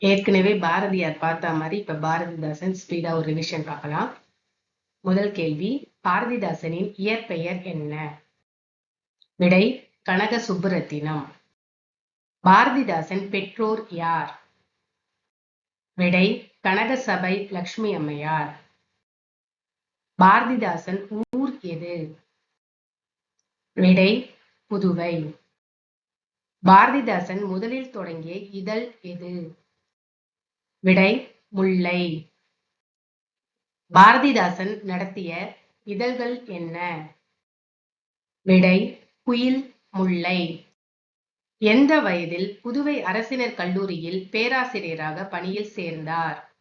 ஏற்கனவே பாரதியார் பார்த்த மாதிரி இப்ப பாரதிதாசன் ஸ்பீடா ஒரு ரிவிஷன் பார்க்கலாம். முதல் கேள்வி, பாரதிதாசனின் இயற்பெயர் என்ன? விடை, கனக சுப்புரத்தினம். பாரதிதாசன் பெற்றோர் யார்? விடை, கனகசபை லட்சுமி அம்மையார். பாரதிதாசன் ஊர் எது? விடை, புதுவை. பாரதிதாசன் முதலில் தொடங்கிய இதழ் எது? விடை, முல்லை. பாரதிதாசன் நடத்திய இதழ்கள் என்ன? விடை, குயில், முல்லை. எந்த வயதில் புதுவை அரசினர் கல்லூரியில் பேராசிரியராக பணியில் சேர்ந்தார்?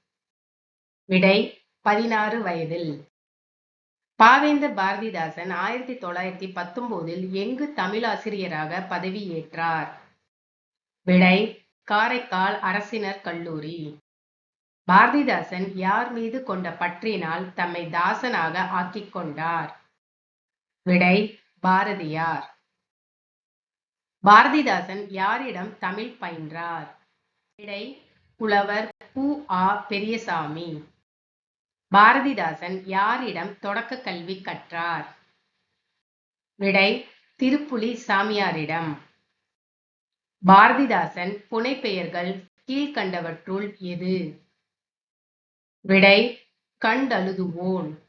விடை, 16 வயதில். பாவேந்தர் பாரதிதாசன் 1919 எங்கு தமிழாசிரியராக பதவியேற்றார்? விடை, காரைக்கால் அரசினர் கல்லூரி. பாரதிதாசன் யார் மீது கொண்ட பற்றினால் தம்மை தாசனாக ஆக்கிக் கொண்டார்? விடை, பாரதியார். பாரதிதாசன் யாரிடம் தமிழ் பயின்றார்? விடை, புலவர் கு. ஆ. பெரியசாமி. பாரதிதாசன் யாரிடம் தொடக்க கல்வி கற்றார்? விடை, திருப்புலி சாமியாரிடம். பாரதிதாசன் புனைப்பெயர்கள் கீழ்கண்டவற்றுள் எது? விடை, கண்டழுதுவோன்.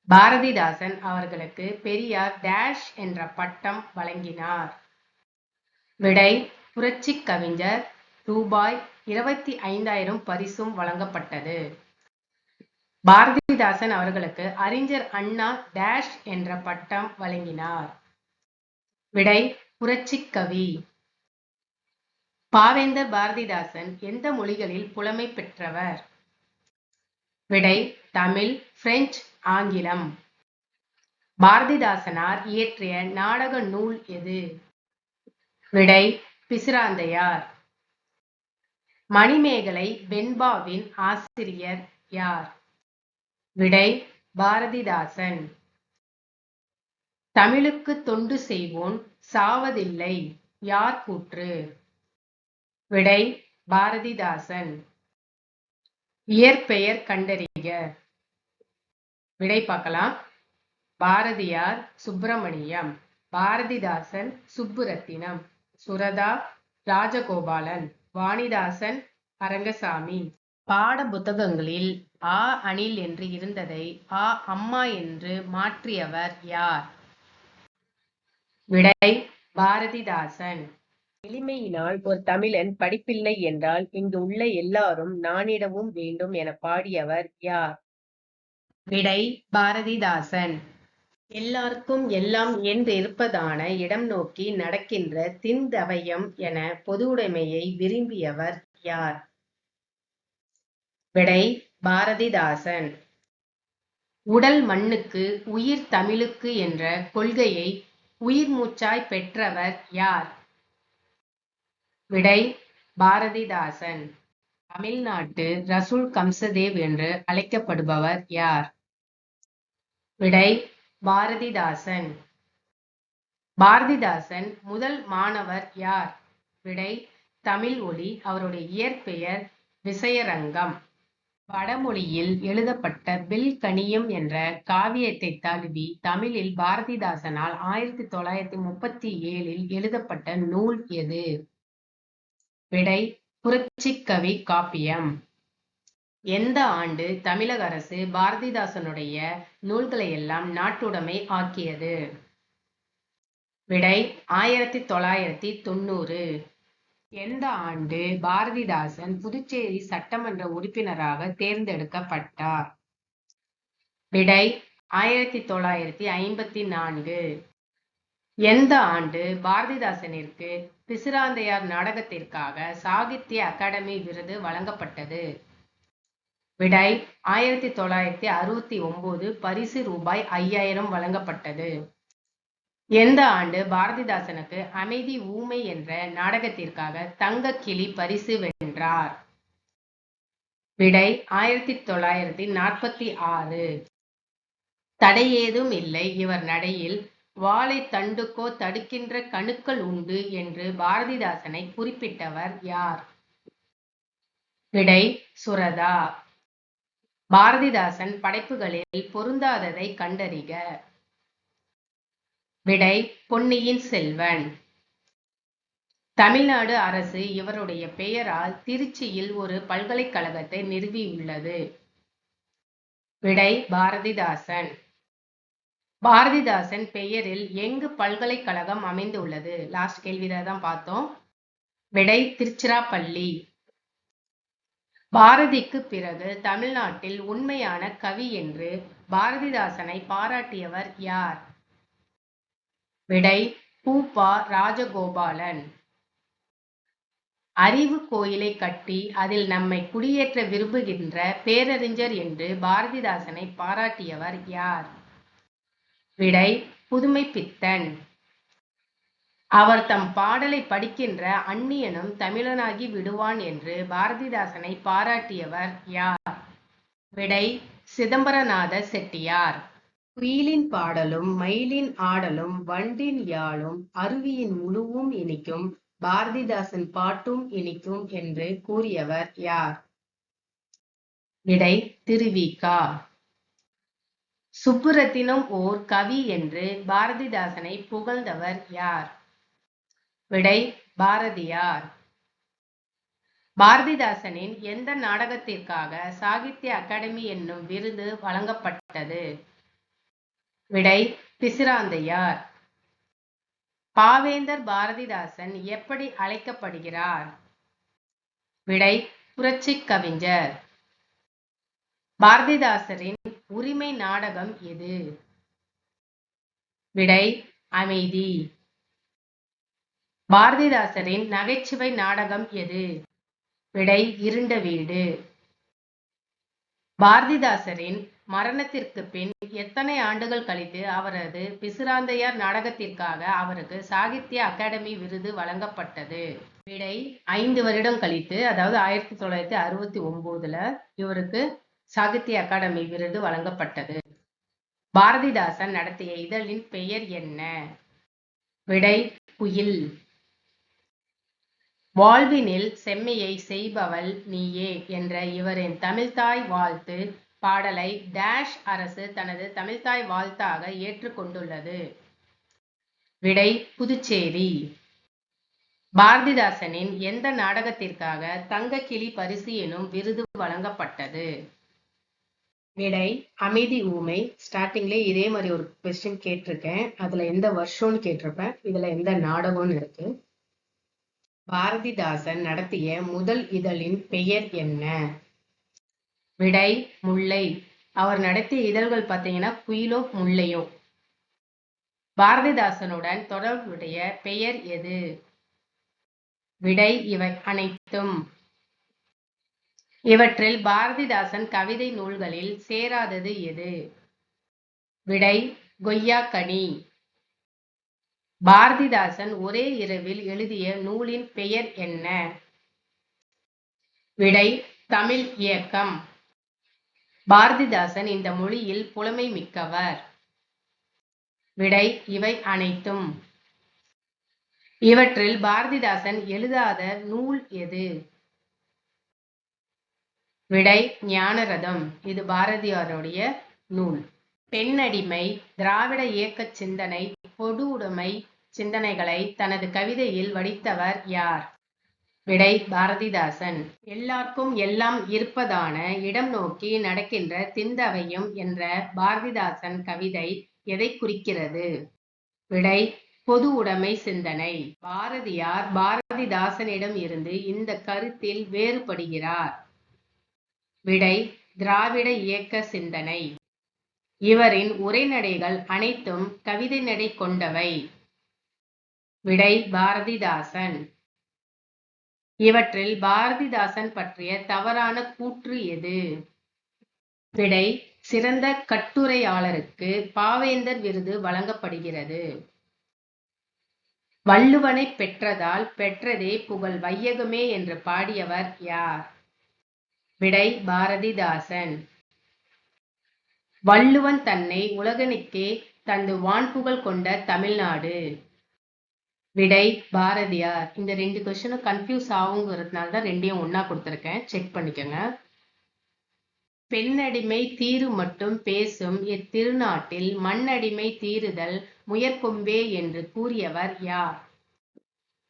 பாரதிதாசன் அவர்களுக்கு பெரியார் டேஷ் என்ற பட்டம் வழங்கினார்? விடை, புரட்சிக் கவிஞர். ரூபாய் 25,000 பரிசும் வழங்கப்பட்டது. பாரதிதாசன் அவர்களுக்கு அறிஞர் அண்ணா டேஷ் என்ற பட்டம் வழங்கினார்? விடை, புரட்சிக் கவி. பாவேந்தர் பாரதிதாசன் எந்த மொழிகளில் புலமை பெற்றவர்? விடை, தமிழ், பிரெஞ்சு, ஆங்கிலம். பாரதிதாசனார் இயற்றிய நாடக நூல் எது? விடை, பிசிராந்தையார். மணிமேகலை வெண்பாவின் ஆசிரியர் யார்? விடை, பாரதிதாசன். தமிழுக்கு தொண்டு செய்வோன் சாவதில்லை யார் கூற்று? விடை, பாரதிதாசன். இயற்பெயர் கண்டறிக. விடை பார்க்கலாம். பாரதியார் சுப்பிரமணியம், பாரதிதாசன் சுப்புரத்தினம், சுரதா ராஜகோபாலன், வாணிதாசன் அரங்கசாமி. பாட புத்தகங்களில் ஆ அணில் என்று இருந்ததை ஆ அம்மா என்று மாற்றியவர் யார்? விடை, பாரதிதாசன். எளிமையினால் ஒரு தமிழன் படிப்பில்லை என்றால் இங்கு உள்ள எல்லாரும் நானிடவும் வேண்டும் என பாடியவர் யார்? விடை, பாரதிதாசன். எல்லாருக்கும் எல்லாம் என்றிருப்பதான இடம் நோக்கி நடக்கின்ற திண்தவயம் என பொதுவுடைமையை விரும்பியவர் யார்? விடை, பாரதிதாசன். உடல் மண்ணுக்கு உயிர் தமிழுக்கு என்ற கொள்கையை உயிர் மூச்சாய் பெற்றவர் யார்? விடை, பாரதிதாசன். தமிழ்நாட்டு ரசூல் கம்சதேவ் என்று அழைக்கப்படுபவர் யார்? விடை, பாரதிதாசன். பாரதிதாசன் முதல் மாணவர் யார்? விடை, தமிழ் ஒலி. அவருடைய இயற்பெயர் விசயரங்கம். வடமொழியில் எழுதப்பட்ட பில்கணியம் என்ற காவியத்தை தழுவி தமிழில் பாரதிதாசனால் 1937 எழுதப்பட்ட நூல் எது? விடை, புரட்சிக்கவி காப்பியம். எந்த ஆண்டு தமிழக அரசு பாரதிதாசனுடைய நூல்களையெல்லாம் நாட்டுடைமை ஆக்கியது? விடை, 1990. எந்த ஆண்டு பாரதிதாசன் புதுச்சேரி சட்டமன்ற உறுப்பினராக தேர்ந்தெடுக்கப்பட்டார்? விடை, 1954. எந்த ஆண்டு பாரதிதாசனிற்கு பிசிராந்தையார் நாடகத்திற்காக சாகித்ய அகாடமி விருது வழங்கப்பட்டது? விடை, 1969. பரிசு ரூபாய் 5,000 வழங்கப்பட்டது. எந்த ஆண்டு பாரதிதாசனுக்கு அமைதி ஊமை என்ற நாடகத்திற்காக தங்கக்கிளி பரிசு வென்றார்? விடை, 1946. தடையேதும் இல்லை இவர் நடையில் வாழை தண்டுக்கோ தடுக்கின்ற கணுக்கள் உண்டு என்று பாரதிதாசனை குறிப்பிட்டவர் யார்? விடை சுரதா. பாரதிதாசன் படைப்புகளில் பொருந்தாததை கண்டறிக. விடை பொன்னியின் செல்வன். தமிழ்நாடு அரசு இவருடைய பெயரால் திருச்சியில் ஒரு பல்கலைக்கழகத்தை நிறுவியுள்ளது. விடை பாரதிதாசன். பாரதிதாசன் பெயரில் எங்கு பல்கலைக்கழகம் அமைந்துள்ளது? லாஸ்ட் கேள்விதான் பார்த்தோம். விடை திருச்சிராப்பள்ளி. பாரதிக்கு பிறகு தமிழ்நாட்டில் உண்மையான கவி என்று பாரதிதாசனை பாராட்டியவர் யார்? விடை பூ.பா. ராஜகோபாலன். அறிவு கோயிலை கட்டி அதில் நம்மை குடியேற்ற விரும்புகின்ற பேரறிஞர் என்று பாரதிதாசனை பாராட்டியவர் யார்? விடை புதுமைப்பித்தன். அவர் தம் பாடலை படிக்கின்ற அந்நியனும் தமிழனாகி விடுவான் என்று பாரதிதாசனை பாராட்டியவர் யார்? விடை சிதம்பரநாத செட்டியார். குயிலின் பாடலும் மயிலின் ஆடலும் வண்டின் யாழும் அருவியின் முழுவும் இனிக்கும் பாரதிதாசன் பாட்டும் இனிக்கும் என்று கூறியவர் யார்? விடை திருவிகா. சுப்புரத்தினம் ஓர் கவி என்று பாரதிதாசனை புகழ்ந்தவர் யார்? விடை பாரதியார். பாரதிதாசனின் எந்த நாடகத்திற்காக சாகித்ய அகாடமி என்னும் விருது வழங்கப்பட்டது? விடை பிசிராந்தையார். பாவேந்தர் பாரதிதாசன் எப்படி அழைக்கப்படுகிறார்? விடை புரட்சி கவிஞர். பாரதிதாசரின் உரிமை நாடகம் எது? விடை அமைதி. பாரதிதாசரின் நகைச்சுவை நாடகம் எது? விடை இருண்ட வீடு. பாரதிதாசரின் மரணத்திற்கு பின் எத்தனை ஆண்டுகள் கழித்து அவரது பிசிராந்தையார் நாடகத்திற்காக அவருக்கு சாகித்ய அகாடமி விருது வழங்கப்பட்டது? விடை 5 வருடம் கழித்து, அதாவது 1969 இவருக்கு சாகித்ய அகாடமி விருது வழங்கப்பட்டது. பாரதிதாசன் நடத்திய இதழின் பெயர் என்ன? விடை குயில். வாழ்வினில் செம்மையை செய்பவள் நீயே என்ற இவரின் தமிழ்த்தாய் வாழ்த்து பாடலை டேஷ் அரசு தனது தமிழ்த்தாய் வாழ்த்தாக ஏற்றுக்கொண்டுள்ளது? விடை புதுச்சேரி. பாரதிதாசனின் எந்த நாடகத்திற்காக தங்கக்கிளி பரிசு எனும் விருது வழங்கப்பட்டது? விடை அமைதி ஊமை. ஸ்டார்டிங்ல இதே மாதிரி ஒரு கொஸ்டின் கேட்டிருக்கேன். அதுல எந்த வருஷம்னு கேட்டிருப்பேன். இதுல எந்த நாடகம்னு இருக்கு. பாரதிதாசன் நடத்திய முதல் இதழின் பெயர் என்ன? விடை முல்லை. அவர் நடத்திய இதழ்கள் பார்த்தீங்கன்னா குயிலும் முல்லையும். பாரதிதாசனுடன் தொடர்புடைய பெயர் எது? விடை இவை அனைத்தும். இவற்றில் பாரதிதாசன் கவிதை நூல்களில் சேராதது எது? விடை கொய்யாக்கனி. பாரதிதாசன் ஒரே இரவில் எழுதிய நூலின் பெயர் என்ன? விடை தமிழ் இயக்கம். பாரதிதாசன் இந்த மொழியில் புலமை மிக்கவர். விடை இவை அனைத்தும். இவற்றில் பாரதிதாசன் எழுதாத நூல் எது? விடை ஞானரதம். இது பாரதியாருடைய நூல். பெண்ணடிமை, திராவிட இயக்க சிந்தனை, பொது உடைமை சிந்தனைகளை தனது கவிதையில் வடித்தவர் யார்? விடை பாரதிதாசன். எல்லாருக்கும் எல்லாம் இருப்பதான இடம் நோக்கி நடக்கின்ற திந்தவையும் என்ற பாரதிதாசன் கவிதை எதை குறிக்கிறது? விடை பொது உடைமை சிந்தனை. பாரதியார் பாரதிதாசனிடம் இருந்து இந்த கருத்தில் வேறுபடுகிறார்? விடை திராவிட இயக்க சிந்தனை. இவரின் உரைநடைகள் அனைத்தும் கவிதை நடை கொண்டவை. விடை பாரதிதாசன். இவற்றில் பாரதிதாசன் பற்றிய தவறான கூற்று எது? விடை சிறந்த கட்டுரையாளருக்கு பாவேந்தர் விருது வழங்கப்படுகிறது. வள்ளுவனை பெற்றதால் பெற்றதே புகழ் வையகமே என்று பாடியவர் யார்? விடை பாரதிதாசன். வள்ளுவன் தன்னை உலகனுக்கே தந்து வான்புகழ் கொண்ட தமிழ்நாடு? விடை பாரதியார். இந்த 2 கொஸ்டினும் கன்ஃபியூஸ் ஆகுங்கிறதுனால தான் 2யும் ஒண்ணா கொடுத்திருக்கேன். செக் பண்ணிக்கோங்க. பெண்ணடிமை தீரு மட்டும் பேசும் இத்திருநாட்டில் மண்ணடிமை தீருதல் முயற்கொம்பே என்று கூறியவர் யார்?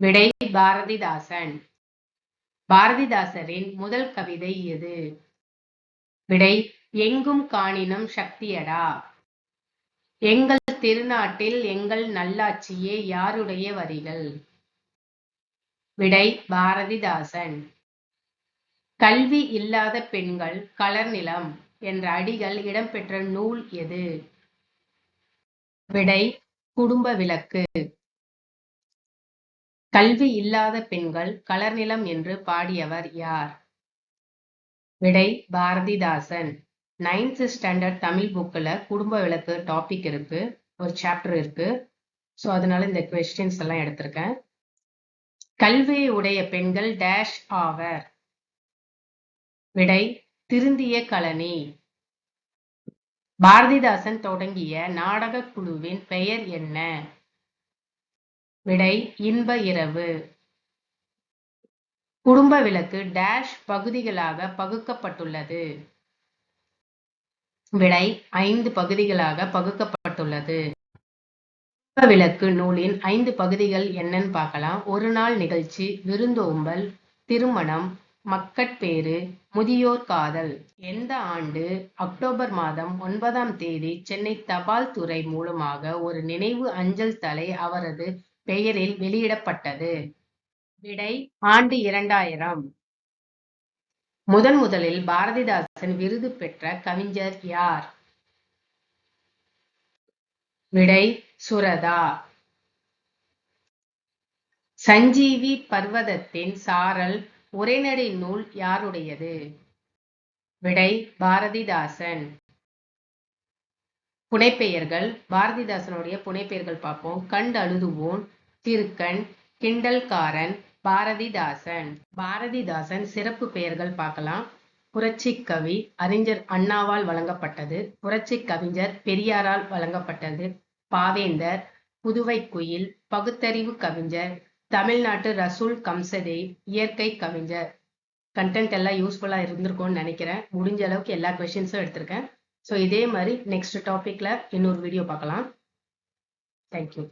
விடை பாரதிதாசன். பாரதிதாசரின் முதல் கவிதை எது? விடை எங்கும் காணினும் சக்தியடா. எங்கள் திருநாட்டில் எங்கள் நல்லாட்சியே யாருடைய வரிகள்? விடை பாரதிதாசன். கல்வி இல்லாத பெண்கள் கலர்நிலம் என்ற அடிகள் இடம்பெற்ற நூல் எது? விடை குடும்ப விளக்கு. கல்வி இல்லாத பெண்கள் கலர்நிலம் என்று பாடியவர் யார்? விடை பாரதிதாசன். 9th ஸ்டாண்டர்ட் தமிழ் புக்ல குடும்ப விளக்கு டாபிக் இருக்கு, ஒரு சாப்டர் இருக்கு. ஸோ அதனால இந்த கொஸ்டின்ஸ் எல்லாம் எடுத்திருக்கேன். கல்வியை உடைய பெண்கள் டேஷ் ஆவர்? விடை திருந்திய கழனி. பாரதிதாசன் தொடங்கிய நாடக குழுவின் பெயர் என்ன? விடை இன்ப இரவு. குடும்ப விளக்கு டேஷ் பகுதிகளாக பகுக்கப்பட்டுள்ளது? விடை 5 பகுதிகளாக பகுக்கப்பட்டுள்ளது. குடும்ப விளக்கு நூலின் 5 பகுதிகள் என்னன்னு பார்க்கலாம். ஒரு நாள் நிகழ்ச்சி, விருந்தோம்பல், திருமணம், மக்கட்பேறு, முதியோர் காதல். எந்த ஆண்டு அக்டோபர் மாதம் 9ஆம் தேதி சென்னை தபால் துறை மூலமாக ஒரு நினைவு அஞ்சல் தலை அவரது பெயரில் வெளியிடப்பட்டது? விடை ஆண்டு 2000. முதலில் பாரதிதாசன் விருது பெற்ற கவிஞர் யார்? விடை சுரதா. சஞ்சீவி பர்வதத்தின் சாரல் உரைநடை நூல் யாருடையது? விடை பாரதிதாசன். புனைப்பெயர்கள், பாரதிதாசனுடைய புனைப்பெயர்கள் பார்ப்போம். கண்டு அழுதுவோன், திருக்கண், கிண்டல்காரன், பாரதிதாசன். பாரதிதாசன் சிறப்பு பெயர்கள் பார்க்கலாம். புரட்சி கவி, அறிஞர் அண்ணாவால் வழங்கப்பட்டது. புரட்சி கவிஞர் பெரியாரால் வழங்கப்பட்டது. பாவேந்தர், புதுவை குயில், பகுத்தறிவு கவிஞர், தமிழ்நாட்டு ரசூல் கம்சதேவ், இயற்கை கவிஞர். கண்டென்ட் எல்லாம் யூஸ்ஃபுல்லா இருந்திருக்கும்னு நினைக்கிறேன். முடிஞ்ச அளவுக்கு எல்லா கொஸ்டின்ஸும் எடுத்திருக்கேன். ஸோ இதே மாதிரி நெக்ஸ்ட் டாபிக்ல இன்னொரு வீடியோ பார்க்கலாம். தேங்க்யூ.